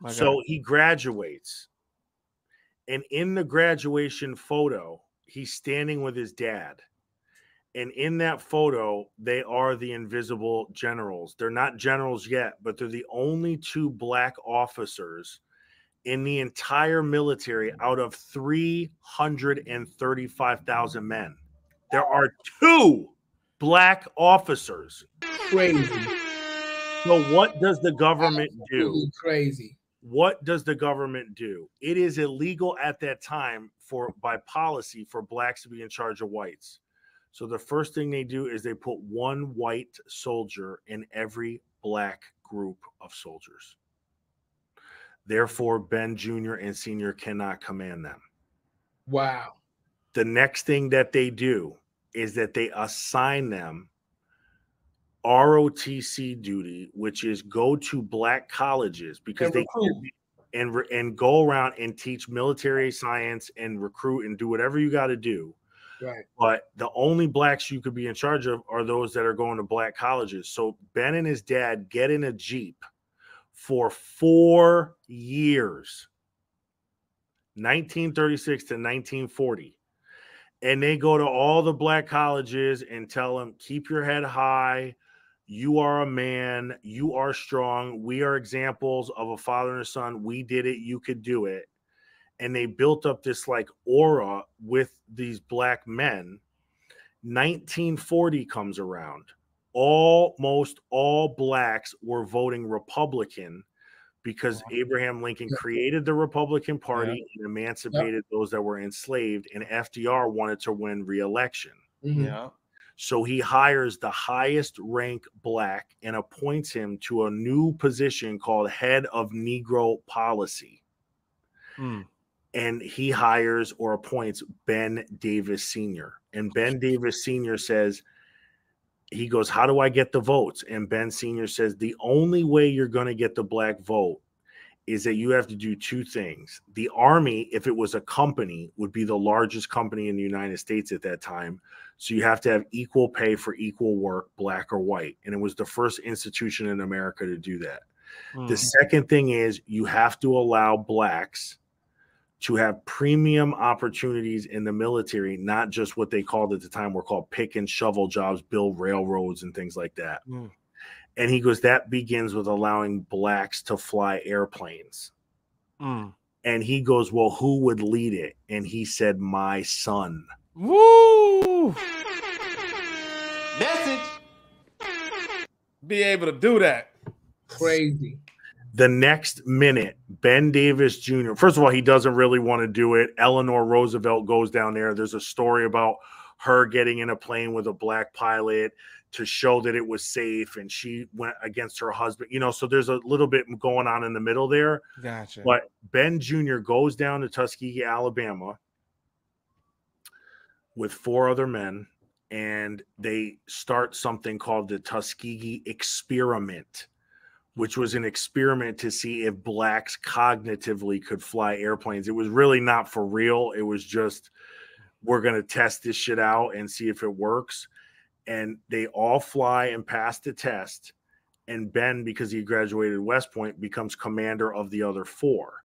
My So God. he graduates, and in the graduation photo, he's standing with his dad. And in that photo, they are the invisible generals. They're not generals yet, but they're the only two black officers in the entire military out of 335,000 men. There are two black officers. Crazy. So what does the government do? Absolutely crazy. What does the government do? It is illegal at that time by policy for blacks to be in charge of whites. So the first thing they do is they put one white soldier in every black group of soldiers. Therefore, Ben Jr. and Sr. cannot command them. Wow. The next thing that they do is that they assign them ROTC duty, which is go to black colleges because they and go around and teach military science and recruit and do whatever you got to do. Right. But the only blacks you could be in charge of are those that are going to black colleges. So Ben and his dad get in a Jeep for 4 years, 1936 to 1940. And they go to all the black colleges and tell them, keep your head high. You are a man. You are strong. We are examples of a father and a son. We did it. You could do it. And they built up this like aura with these black men. 1940 comes around. Almost all blacks were voting Republican because Abraham Lincoln created the Republican Party and emancipated those that were enslaved, and FDR wanted to win re-election. Yeah. So he hires the highest rank black and appoints him to a new position called head of Negro policy. And he hires or appoints Ben Davis Sr. And Ben Davis Sr. says, he goes, how do I get the votes? And Ben Sr. says, the only way you're going to get the black vote is that you have to do two things. The Army, if it was a company, would be the largest company in the United States at that time. So you have to have equal pay for equal work, black or white. And it was the first institution in America to do that. The second thing is you have to allow blacks to have premium opportunities in the military, not just what they called at the time were called pick and shovel jobs, build railroads and things like that. And he goes, that begins with allowing blacks to fly airplanes. And he goes, well, who would lead it? And he said, my son. Woo! Message. Be able to do that. Crazy. The next minute, Ben Davis Jr., first of all, he doesn't really want to do it. Eleanor Roosevelt goes down there. There's a story about her getting in a plane with a black pilot to show that it was safe, and she went against her husband. So there's a little bit going on in the middle there. Gotcha. But Ben Jr. goes down to Tuskegee, Alabama with 4 other men, and they start something called the Tuskegee Experiment, which was an experiment to see if blacks cognitively could fly airplanes. It was really not for real. It was just, we're going to test this shit out and see if it works. And they all fly and pass the test. And Ben, because he graduated West Point, becomes commander of the other 4.